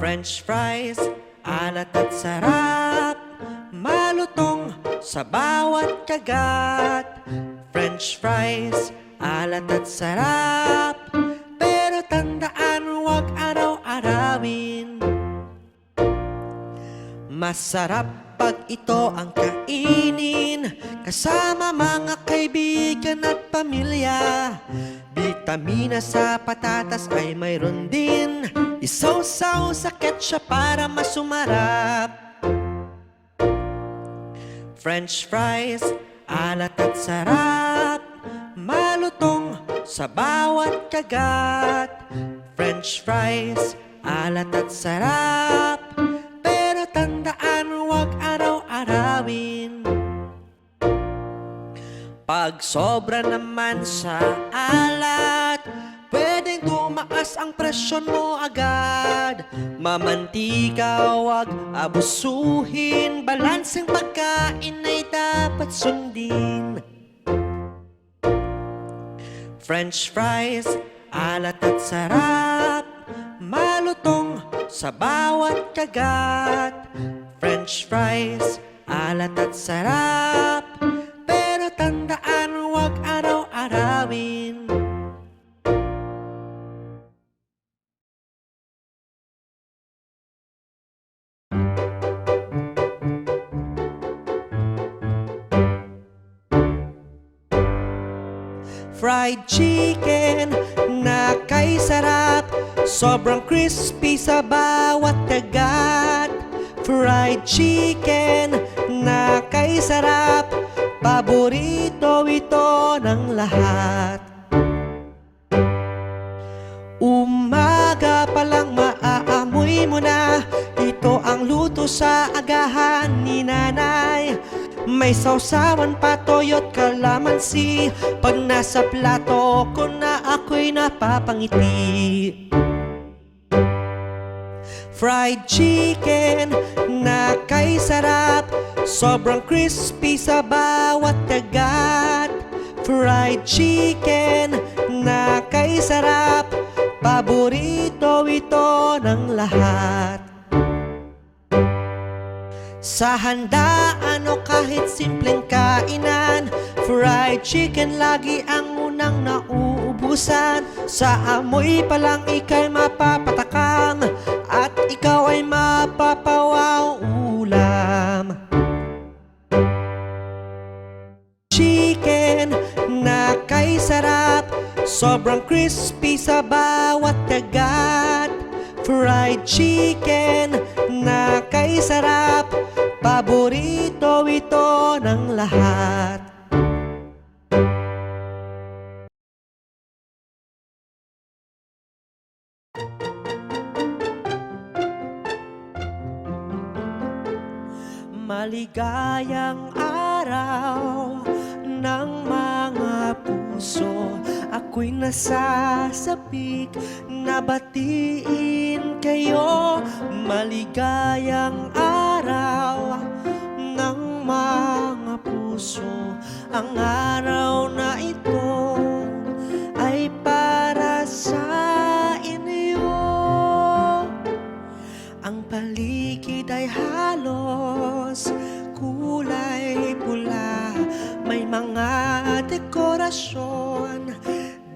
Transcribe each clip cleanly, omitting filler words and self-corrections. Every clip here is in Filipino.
French fries, alat at sarap, malutong sa bawat kagat. French fries, alat at sarap, pero tandaan huwag araw-arawin. Masarap pag ito ang kainin kasama mga kaibigan at pamilya. Bitamina sa patatas ay mayroon din, isawsaw sa ketchup para mas sumarap. French fries, alat at sarap, malutong sa bawat kagat. French fries, alat at sarap, pero tandaan huwag araw-arawin. Pag sobra naman sa alat, pwedeng tumaas ang presyon mo agad. Mamantika, huwag abusuhin, balanseng pagkain ay dapat sundin. French fries, alat at sarap, malutong sa bawat kagat. French fries, alat at sarap, pero tandaan huwag araw-arawin. Fried chicken na kay sarap, sobrang crispy sa bawat kagat. Fried chicken na kay sarap, paborito ito ng lahat. Umaga pa lang maaamoy mo na, ito ang luto sa agahan ni nanay. May sausawan pa, toyo't kalamansi, pag nasa plato ko na ako'y napapangiti. Fried chicken na kay sarap, sobrang crispy sa bawat kagat. Fried chicken na kay sarap, paborito ito ng lahat. Sa handaan o kahit simpleng kainan, fried chicken lagi ang unang nauubusan. Sa amoy pa lang ika'y mapapatakam, at ikaw ay mapapawaw ulam. Chicken na kay sarap, sobrang crispy sa bawat kagat. Fried chicken na kay sarap, paborito ito ng lahat. Maligayang araw ng mga puso, ako'y nasasapik na batiin kayo. Maligayang araw ng mga puso, ang araw na ito ay para sa inyo. Ang paligid ay halos kulay pula, may mga dekorasyon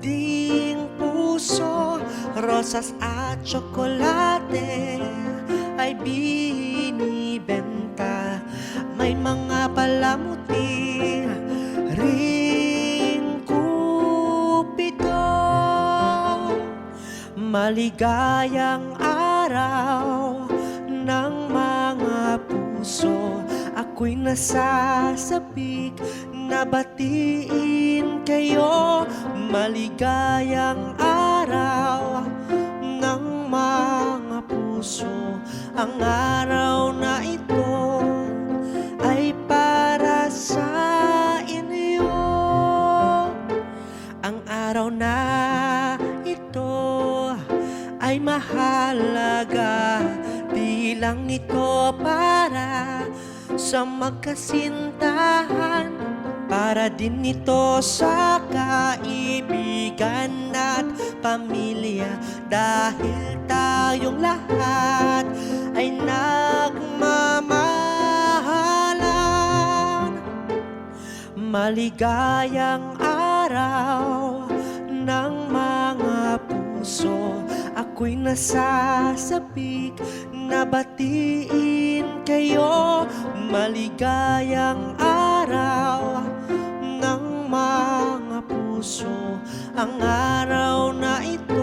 ding puso, rosas at tsokolate ay binibenta. May mga palamuti ring kupido. Maligayang araw ng mga puso, ako'y nasasapik na batiin kayo. Maligayang araw ng mga puso, ang araw na ito ay para sa inyo. Ang araw na ito ay mahalaga, di lang ito para sa magkasintahan, para din ito sa kaibigan at pamilya, dahil tayo tayong lahat ay nagmamahalan. Maligayang araw ng mga puso, ako'y nasasabik na batiin kayo. Maligayang araw ng mga puso, ang araw na ito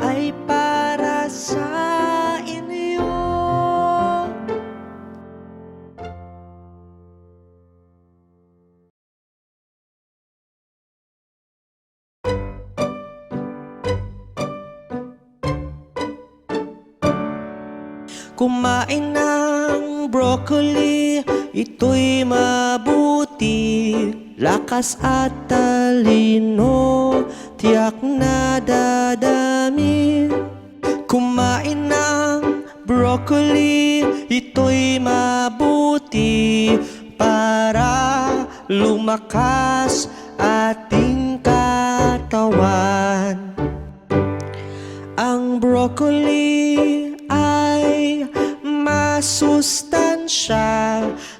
ay para sa inyo. Kumain ng broccoli, ito'y mabuti. Lakas at talino, tiyak na dadami. Kumain ng broccoli, ito'y mabuti para lumakas ating katawan. Ang broccoli ay masustansya,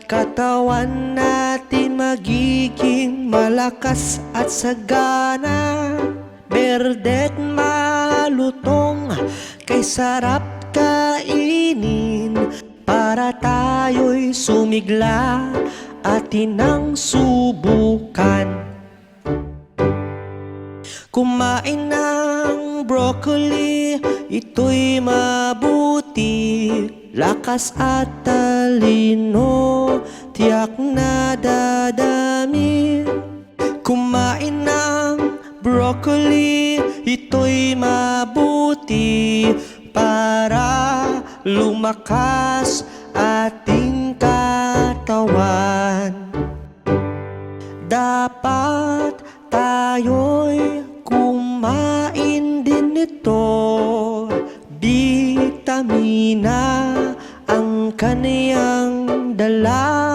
katawan natin magiging malakas at sagana. Berde't malutong, kay sarap kainin. Para tayo'y sumigla, atin ang subukan. Kumain ng broccoli, ito'y mabuti. Lakas at talino, tiyak na dadami. Kumain ng broccoli, ito'y mabuti para lumakas ating katawan. Dapat tayo'y kumain din nito. Bitamina ang kaniyang dala.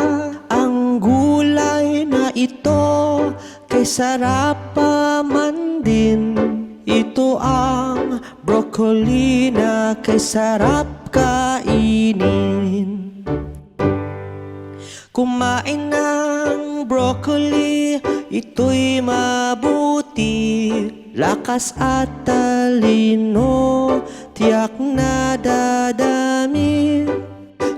Ang gulay na ito kay sarap pa man din. Ito ang broccoli na kay sarap kainin. Kumain ng broccoli, ito'y mabuti. Lakas at talino, tiyak na dadami.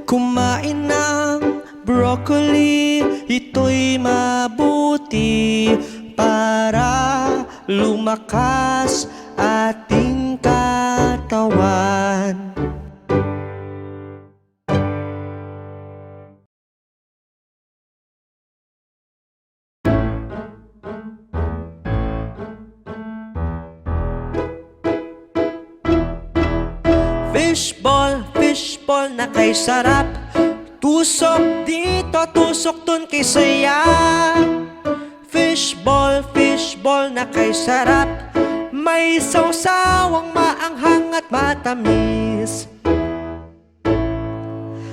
Kumain ng broccoli, ito'y mabuti para lumakas ating katawan. Fishball, fishball na kay sarap. Tusok dito, tusok dun kay saya. Fishball, fishball na kay sarap. May sawsawang maanghang at matamis.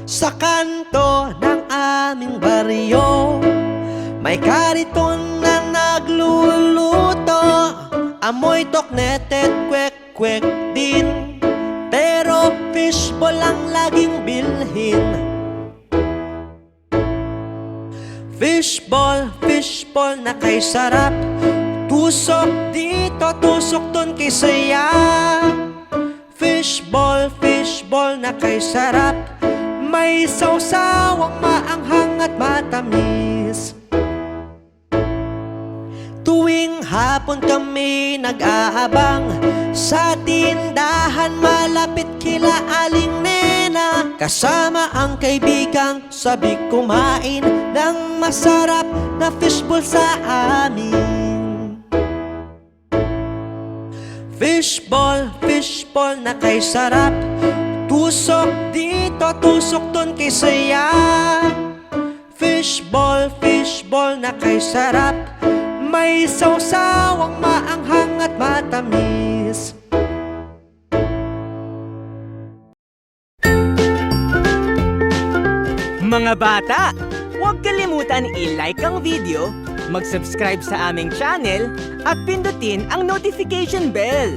Sa kanto ng aming baryo, may kariton na nagluluto. Amoy toknetet, kwek-kwek din. Pero fishball ang laging bilhin. Fishball, fishball na kay sarap. Tusok dito, tusok dun kay saya. Fishball, fishball na kay sarap. May sawsawang maanghang at matamis. Tuwing hapon kami nag-aabang sa tindahan malapit kila Aling Nena. Kasama ang kaibigang sabik kumain ng masarap na fishball sa amin. Fishball, fishball na kay sarap. Tusok dito, tusok dun kay saya. Fishball, fishball na kay sarap. May sawsawang maanghang at matamis. Mga bata, huwag kalimutan i-like ang video, mag-subscribe sa aming channel, at pindutin ang notification bell.